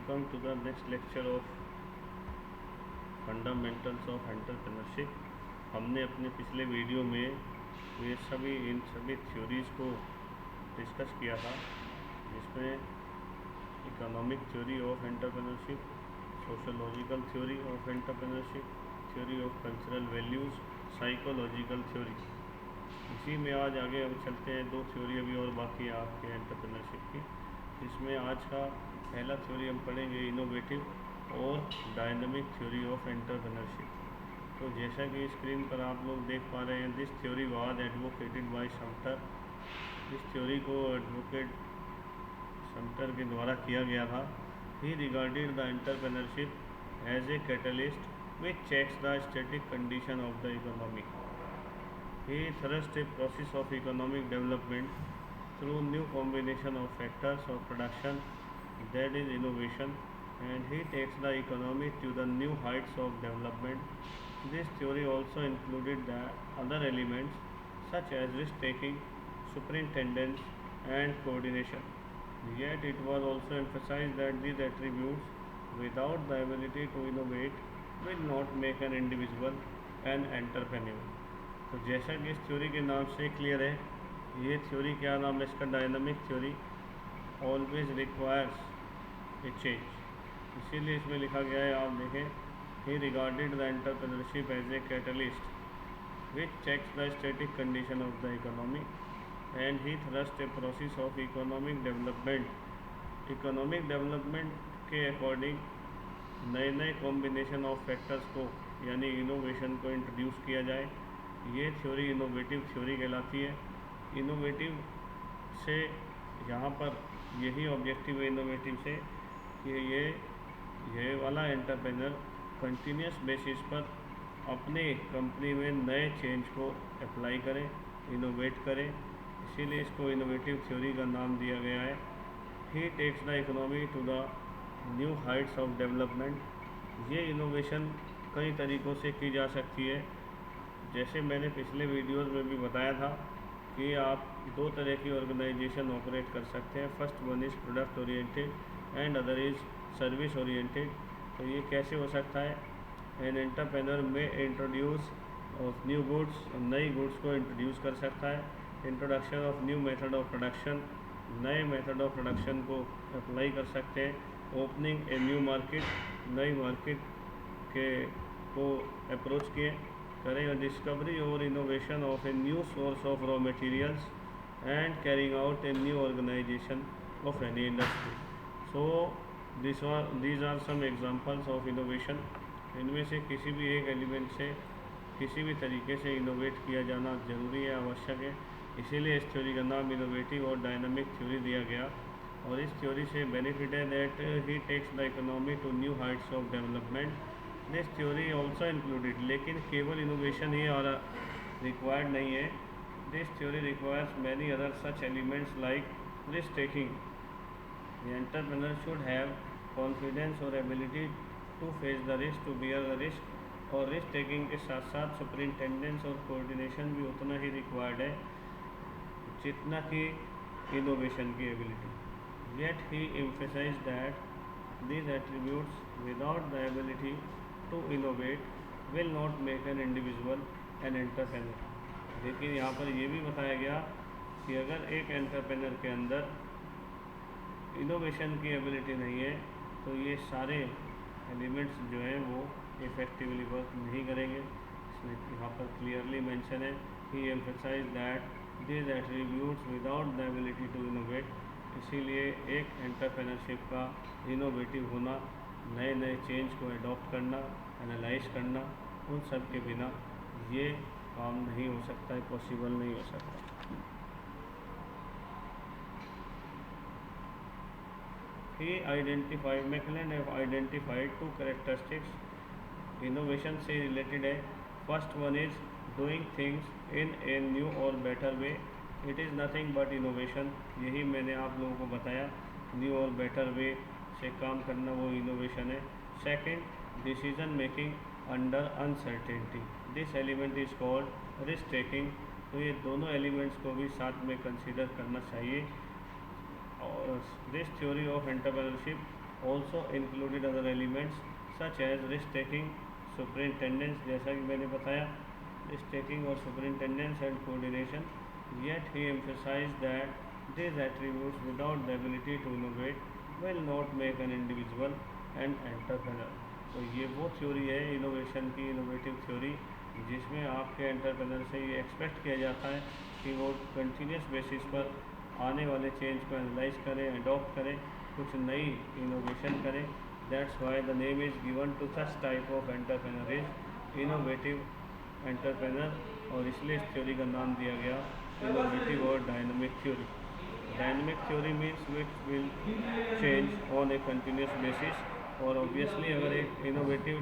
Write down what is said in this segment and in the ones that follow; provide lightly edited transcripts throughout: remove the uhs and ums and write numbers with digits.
welcome to the next lecture of fundamentals of entrepreneurship. हमने अपने पिछले वीडियो में इन सभी थ्योरीज़ को डिस्कस किया था, जिसमें economic theory of entrepreneurship, sociological theory of entrepreneurship, theory of cultural values, psychological theory. इसी में आज आगे हम चलते हैं। दो थ्योरी अभी और बाकी है आपके एंटरप्रेन्योरशिप की। इसमें आज का पहला थ्योरी हम पढ़ेंगे इनोवेटिव और डायनामिक थ्योरी ऑफ एंटरप्रेन्योरशिप। तो जैसा कि स्क्रीन पर आप लोग देख पा रहे हैं, this theory was advocated by Schumpeter. इस थ्योरी को एडवोकेट समटर के द्वारा किया गया था। He regarded the entrepreneurship as a catalyst which checks the static condition of the economy. He thrust a process of economic development through new combination of factors of production, that is innovation, and he takes the economy to the new heights of development. This theory also included the other elements such as risk taking, superintendence, and coordination. Yet it was also emphasized that these attributes, without the ability to innovate, will not make an individual an entrepreneur. तो जैसा कि इस theory के नाम से clear है, ये theory क्या नाम है इसका, dynamic theory, always requires a change. इसीलिए इसमें लिखा गया है, आप देखें, he regarded the entrepreneurship as a catalyst which checks the static condition of the economy and he thrust a process of economic development. Economic development के according नए नए कॉम्बिनेशन ऑफ फैक्टर्स को, यानी इनोवेशन को इंट्रोड्यूस किया जाए। ये theory innovative theory कहलाती है। इनोवेटिव से यहाँ पर यही ऑब्जेक्टिव है इनोवेटिव से कि ये वाला एंटरप्रेन्योर कंटिन्यूस बेसिस पर अपने कंपनी में नए चेंज को अप्लाई करें, इनोवेट करें। इसीलिए इसको इनोवेटिव थ्योरी का नाम दिया गया है। He takes the economy to the new heights of development. ये इनोवेशन कई तरीक़ों से की जा सकती है। जैसे मैंने पिछले वीडियोज़ में भी बताया था कि आप दो तरह की ऑर्गेनाइजेशन ऑपरेट कर सकते हैं। First one is product oriented and other is service oriented. तो ये कैसे हो सकता है? एन एंटरप्रेन्योर में इंट्रोड्यूस ऑफ न्यू गुड्स, नई गुड्स को इंट्रोड्यूस कर सकता है। Introduction of new method of production, नए मेथड ऑफ प्रोडक्शन को अप्लाई कर सकते हैं। ओपनिंग ए न्यू मार्केट, नई मार्केट के को अप्रोच किए करें। डिस्कवरी और innovation of a new source of raw materials and carrying out a new organization of any industry. So these are some examples of innovation. इनमें से किसी भी एक एलिमेंट से किसी भी तरीके से इनोवेट किया जाना ज़रूरी है, आवश्यक है। इसीलिए इस थ्योरी का नाम इनोवेटिव और डायनामिक थ्योरी दिया गया। और इस थ्योरी से बेनिफिट है that he takes the economy to new heights of development. This theory also included, लेकिन केवल इनोवेशन ही और रिक्वायर्ड नहीं है। This theory requires many other such elements like risk taking. The entrepreneur should have confidence और ability to face the risk, to bear the risk. और risk taking के साथ साथ सुपरिंटेंडेंस और कोऑर्डिनेशन भी उतना ही रिक्वायर्ड है जितना कि इनोवेशन की ability. Yet he emphasized that these attributes, without the ability to innovate, will not make an individual an entrepreneur. लेकिन यहाँ पर ये भी बताया गया कि अगर एक एंटरप्रेन्योर के अंदर इनोवेशन की एबिलिटी नहीं है तो ये सारे एलिमेंट्स जो हैं वो इफ़ेक्टिवली वर्क नहीं करेंगे। इसमें यहाँ पर क्लियरली मेंशन है, he emphasise that these attributes without the ability to innovate. इसीलिए एक एंटरप्रेन्योरशिप का इनोवेटिव होना, नए नए चेंज को अडॉप्ट करना, एनालाइज करना, उन सब के बिना ये काम नहीं हो सकता है, पॉसिबल नहीं हो सकता। McClelland have identified two characteristics innovation से रिलेटेड है। First one is doing things in a new और better way. It is nothing but innovation. यही मैंने आप लोगों को बताया, न्यू और बेटर वे से काम करना वो इनोवेशन है। Second, decision making under uncertainty. This element is called risk taking. तो ये दोनों एलिमेंट्स को भी साथ में कंसीडर करना चाहिए। और this theory of entrepreneurship also included other elements such as risk taking, superintendence, जैसा कि मैंने बताया, risk taking और superintendence and coordination. Yet he emphasized that these attributes without the ability to innovate will not make an individual an entrepreneur. तो ये वो theory है innovation की, इनोवेटिव थ्योरी, जिसमें आपके एंटरप्रेनर से ये एक्सपेक्ट किया जाता है कि वो कंटिन्यूस बेसिस पर आने वाले चेंज को एनालाइज करें, अडॉप्ट करें, कुछ नई इनोवेशन करें. That's why the name is given to such type of entrepreneur is innovative entrepreneur. और इसलिए इस थ्योरी का नाम दिया गया इनोवेटिव और dynamic theory. Dynamic theory means which will change on a continuous basis. और ऑब्वियसली अगर एक इनोवेटिव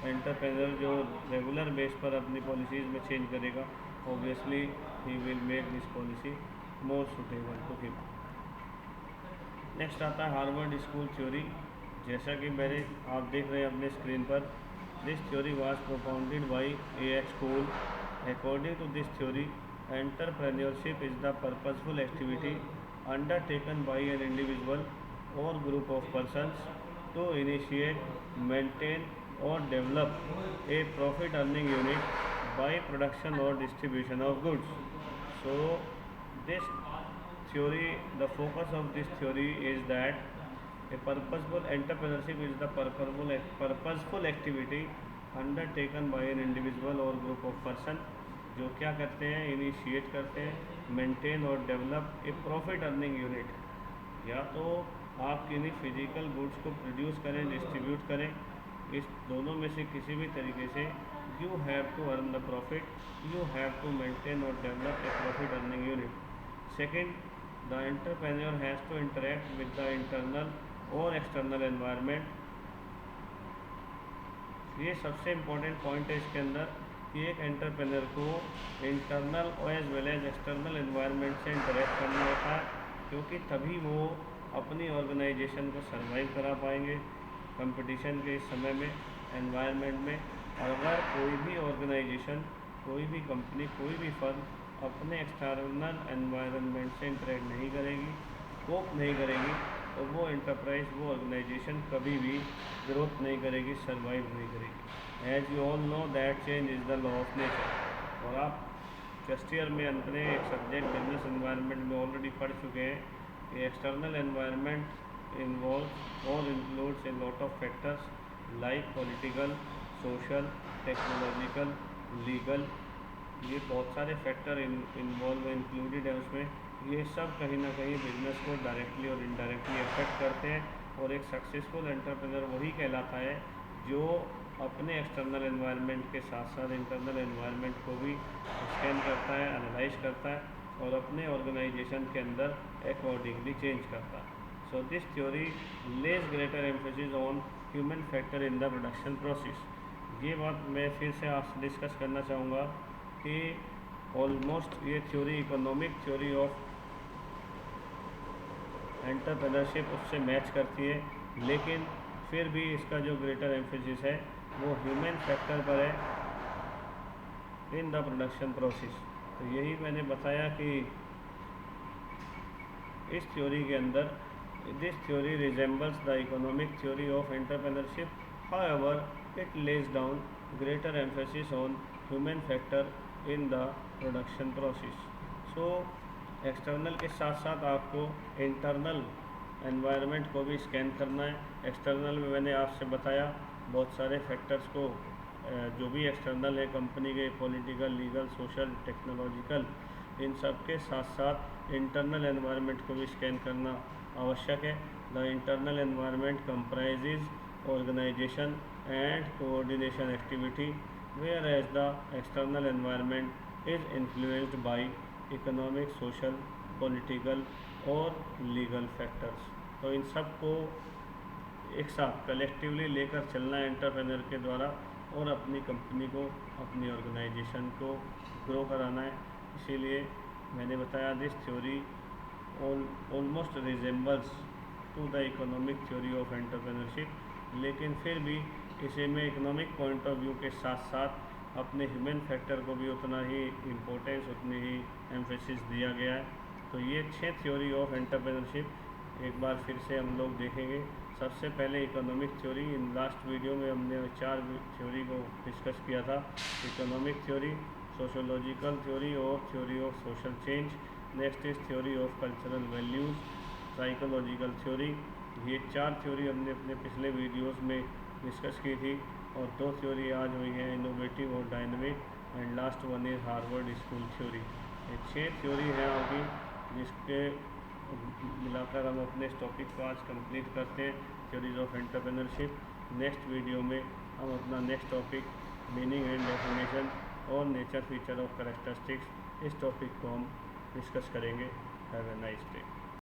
एंटरप्रेनर जो रेगुलर बेस पर अपनी पॉलिसीज़ में चेंज करेगा, obviously he will make this policy more suitable to him. Next आता है हार्वर्ड स्कूल थ्योरी. जैसा कि आप देख रहे हैं अपने स्क्रीन पर, this theory was propounded by A.H. Cole. According to this theory, entrepreneurship is the purposeful activity undertaken by an individual और group of persons to initiate, maintain or develop a profit earning unit by production or distribution of goods. So this theory, the focus of this theory is that a purposeful entrepreneurship is the purposeful activity undertaken by an individual or group of person जो क्या करते हैं, initiate करते हैं, maintain और develop a profit earning unit. या तो आप किन्हीं फिजिकल गुड्स को प्रोड्यूस करें, डिस्ट्रीब्यूट करें, इस दोनों में से किसी भी तरीके से you have to earn the profit, you have to maintain और develop a profit earning unit. Second, the entrepreneur has to interact with the internal और एक्सटर्नल एनवायरनमेंट. ये सबसे इम्पोर्टेंट पॉइंट है इसके अंदर कि एक एंटरप्रेन्योर को इंटरनल और as well as external environment से इंटरेक्ट करना होता है, क्योंकि तभी वो अपनी ऑर्गेनाइजेशन को सर्वाइव करा पाएंगे कंपटीशन के इस समय में, एनवायरनमेंट में. और अगर कोई भी ऑर्गेनाइजेशन, कोई भी कंपनी, कोई भी फर्म अपने एक्सटर्नल एनवायरनमेंट से इंटरेक्ट नहीं करेगी, कोप नहीं करेगी, तो वो एंटरप्राइज, वो ऑर्गेनाइजेशन कभी भी ग्रोथ नहीं करेगी, सर्वाइव नहीं करेगी. As you all know that change is the law of nature. और आप फर्स्ट ईयर में अपने एक सब्जेक्ट बिजनेस एनवायरनमेंट में ऑलरेडी पढ़ चुके हैं. External environment involves or includes a lot of factors like political, social, technological, legal. ये बहुत सारे फैक्टर इन्वॉल्व इंक्लूडेड है उसमें. ये सब कहीं ना कहीं बिजनेस को डायरेक्टली और इनडायरेक्टली अफेक्ट करते हैं. और एक सक्सेसफुल एंटरप्रेन्योर वही कहलाता है जो अपने एक्सटर्नल एनवायरनमेंट के साथ साथ इंटरनल एनवायरनमेंट को भी स्कैन करता है, एनालाइज करता है और अपने ऑर्गेनाइजेशन के अंदर अकॉर्डिंगली चेंज करता है. So this theory lays greater emphasis on human factor in the production process. ये बात मैं फिर से आपसे डिस्कस करना चाहूँगा कि ऑलमोस्ट ये theory economic theory of entrepreneurship उससे मैच करती है, लेकिन फिर भी इसका जो ग्रेटर एम्फेसिस है वो ह्यूमन फैक्टर पर है इन द प्रोडक्शन प्रोसेस. तो यही मैंने बताया कि इस थ्योरी के अंदर this theory resembles the economic theory of entrepreneurship. However it lays down greater emphasis on human factor in the production process. So external के साथ साथ आपको इंटरनल एनवायरनमेंट को भी स्कैन करना है. एक्सटर्नल में मैंने आपसे बताया बहुत सारे फैक्टर्स को, जो भी एक्सटर्नल है कंपनी के, पॉलिटिकल, लीगल, सोशल, टेक्नोलॉजिकल, इन सब के साथ साथ इंटरनल एनवायरनमेंट को भी स्कैन करना आवश्यक है. The internal environment comprises organization and coordination activity, whereas the external environment is influenced by economic, social, political और लीगल फैक्टर्स. तो इन सब को एक साथ कलेक्टिवली लेकर चलना है एंटरप्रेन्योर के द्वारा और अपनी कंपनी को, अपनी ऑर्गेनाइजेशन को ग्रो कराना है. इसीलिए मैंने बताया this theory almost resembles to the economic theory of entrepreneurship. लेकिन फिर भी इसे में इकोनॉमिक पॉइंट ऑफ व्यू के साथ साथ अपने ह्यूमन फैक्टर को भी उतना ही इम्पोर्टेंस, उतनी ही एम्फेसिस दिया गया है. तो ये 6 थ्योरी ऑफ एंटरप्रेन्योरशिप एक बार फिर से हम लोग देखेंगे। सबसे पहले economic theory. In last video में हमने 4 थ्योरी को डिस्कस किया था। इकोनॉमिक थ्योरी, सोशोलॉजिकल थ्योरी और theory of social change. Next is theory of cultural values, psychological theory. ये 4 थ्योरी हमने अपने पिछले वीडियोस में डिस्कस की थी और 2 थ्योरी आज हुई हैं, इनोवेटिव और dynamic, and last one is Harvard school theory. ये 6 थ्योरी हैं आपकी, जिसके मिलाकर हम अपने इस टॉपिक को आज कंप्लीट करते हैं, theories of entrepreneurship. Next video में हम अपना next topic meaning and definition और नेचर फीचर ऑफ कैरेक्टरिस्टिक्स, इस टॉपिक को हम डिस्कस करेंगे। Have a nice day.